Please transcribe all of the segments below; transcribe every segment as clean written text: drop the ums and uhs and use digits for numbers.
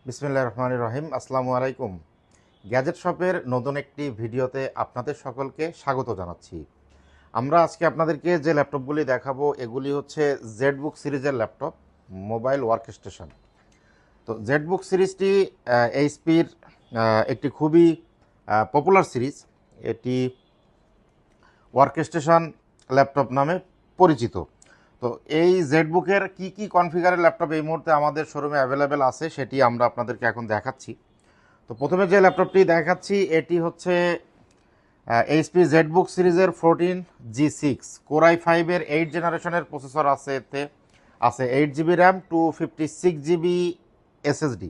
বিসমিল্লাহির রহমানির রহিম। আসসালামু আলাইকুম। গ্যাজেট শপের নতুন একটি ভিডিওতে আপনাদের সকলকে স্বাগত জানাচ্ছি। আমরা আজকে আপনাদেরকে যে ল্যাপটপগুলি দেখাবো এগুলি হচ্ছে জেডবুক সিরিজের ল্যাপটপ, মোবাইল ওয়ার্কস্টেশন। তো জেডবুক সিরিজটি এইচপির একটি খুবই পপুলার সিরিজ। এটি ওয়ার্কস্টেশন ল্যাপটপ নামে পরিচিত। তো এই জেডবুকের কি কনফিগারের ল্যাপটপ এই মুহূর্তে আমাদের শোরুমে অ্যাভেলেবেল আছে সেটি আমরা আপনাদেরকে এখন দেখাচ্ছি। তো প্রথমে যে ল্যাপটপটি দেখাচ্ছি এটি হচ্ছে এইচপি জেডবুক সিরিজের 14G6 কোর i5-এর 8 জেনারেশনের প্রসেসর আছে। এতে আছে 8 GB র্যাম, 256 GB এসএসডি।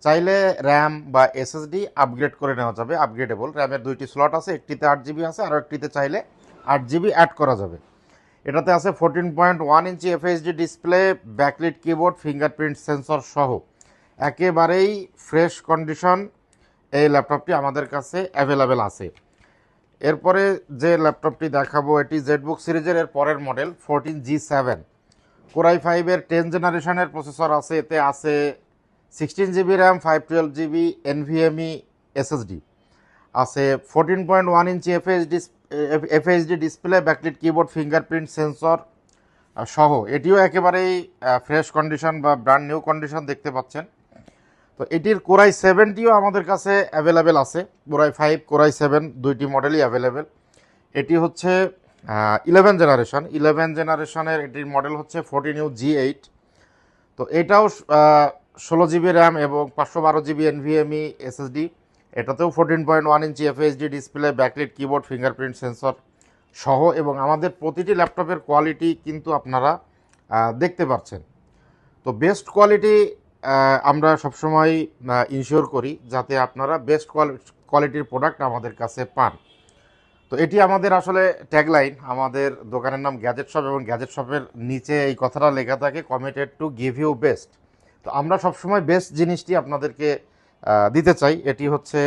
চাইলে র্যাম বা এসএসডি আপগ্রেড করে নেওয়া যাবে, আপগ্রেডেবল। র্যামের দুইটি স্লট আছে, একটিতে 8 GB আছে আর একটিতে চাইলে 8 GB অ্যাড করা যাবে। এটাতে আছে 14.1 inch FHD display, backlit keyboard, fingerprint sensor সহ একেবারেই ফ্রেশ কন্ডিশন এই ল্যাপটপটি আমাদের কাছে অ্যাভেলেবেল আছে। এরপরে যে ল্যাপটপটি দেখাবো এটি জেডবুক সিরিজের এর পরের মডেল 14G7 কোর i5-এর 10 জেনারেশনের প্রসেসর আছে। এতে আছে 16 GB RAM, 512 GB NVMe SSD, আছে 14.1 inch FHD display, backlit keyboard, fingerprint sensor সহ এটিও একেবারেই ফ্রেশ কন্ডিশন বা ব্র্যান্ড নিউ কন্ডিশন দেখতে পাচ্ছেন। তো এটির কোর i7টিও আমাদের কাছে অ্যাভেলেবেল আছে। কোর i5, কোর i7 দুইটি মডেলই অ্যাভেলেবেল। এটি হচ্ছে 11 জেনারেশনের এটির মডেল হচ্ছে 14UG8। তো এটাও 16 GB র্যাম এবং 512 GB NVMe SSD। এটাতেও 14.1 inch FHD display, backlit keyboard, fingerprint sensor সহ, এবং আমাদের প্রতিটি ল্যাপটপের কোয়ালিটি কিন্তু আপনারা দেখতে পাচ্ছেন। তো বেস্ট কোয়ালিটি আমরা সবসময় ইনশিওর করি যাতে আপনারা বেস্ট কোয়ালিটির প্রোডাক্ট আমাদের কাছে পান। তো এটি আমাদের আসলে ট্যাগলাইন। আমাদের দোকানের নাম গ্যাজেট শপ এবং গ্যাজেট শপের নিচে এই কথাটা লেখা থাকে, committed to give you best. তো আমরা সবসময় বেস্ট জিনিসটি আপনাদেরকে দিতে চাই। এটি হচ্ছে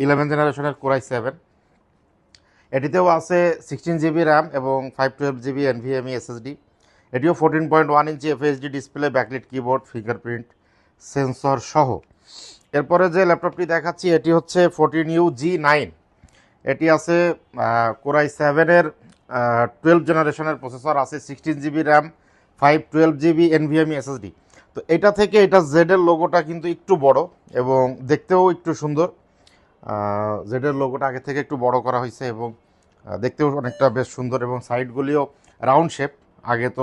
11 জেনারেশনের কোর i7। এটিতেও আছে 16 GB র্যাম এবং 512 GB NVMe SSD। এটিও 14.1 inch FHD display, backlit keyboard, fingerprint sensor সহ। এরপরে যে ল্যাপটপটি দেখাচ্ছি এটি হচ্ছে 14UG9। এটি আছে কোর i7-এর 12 জেনারেশনের প্রসেসর, আছে 16 GB RAM, 512 GB NVMe SSD। তো এটা থেকে এটা জেডের লোগোটা কিন্তু একটু বড় এবং দেখতেও একটু সুন্দর। জেডের লোগোটা আগে থেকে একটু বড় করা হয়েছে এবং দেখতেও অনেকটা বেশ সুন্দর, এবং সাইডগুলিও রাউন্ড শেপ। আগে তো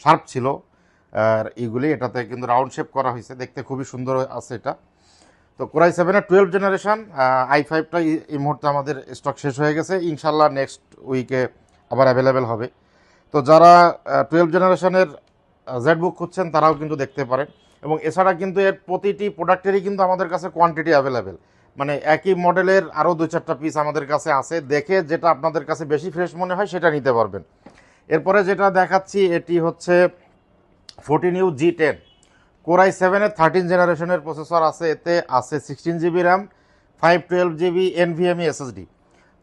শার্প ছিল আর এইগুলি, এটাতে কিন্তু রাউন্ড শেপ করা হয়েছে, দেখতে খুবই সুন্দর আছে এটা। তো কোর i7-এর 12 জেনারেশন, i5টা এই মুহূর্তে আমাদের স্টক শেষ হয়ে গেছে, ইনশাল্লাহ নেক্সট উইকে আবার অ্যাভেলেবেল হবে। তো যারা 12 জেনারেশনের জেডবুক খুঁজছেন তারাও কিন্তু দেখতে পারেন। এবং এছাড়া কিন্তু এর প্রতিটি প্রোডাক্টেরই কিন্তু আমাদের কাছে কোয়ান্টিটি অ্যাভেলেবেল, মানে একই মডেলের আরও 2-4টা পিস আমাদের কাছে আছে। দেখে যেটা আপনাদের কাছে বেশি ফ্রেশ মনে হয় সেটা নিতে পারবেন। এরপরে যেটা দেখাচ্ছি এটি হচ্ছে 14UG10 কোর i7-এর 13 জেনারেশনের প্রসেসর আছে। এতে আছে 16 GB RAM, 512 GB NVMe SSD।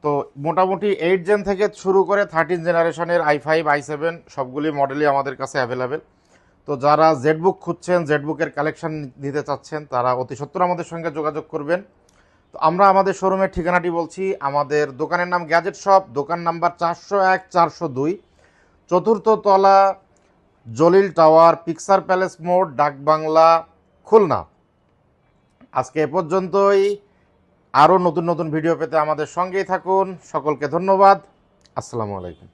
তো মোটামুটি 8 জেন থেকে শুরু করে 13 জেনারেশনের i5, i7 সবগুলি মডেলই আমাদের কাছে অ্যাভেলেবেল। তো যারা জেডবুক খুঁজছেন, জেডবুকের কালেকশন নিতে চাচ্ছেন, তারা অতি সত্বর আমাদের সঙ্গে যোগাযোগ করবেন। তো আমরা আমাদের শোরুমের ঠিকানাটি বলছি। আমাদের দোকানের নাম গ্যাজেট শপ, দোকান নাম্বার 401 402, চতুর্থ তলা, জলিল টাওয়ার, পিকচার প্যালেস মোড়, ডাকবাংলা, খুলনা। আজকে এ পর্যন্তই। আরও নতুন নতুন ভিডিও পেতে আমাদের সঙ্গেই থাকুন। সকলকে ধন্যবাদ। আসসালামু আলাইকুম।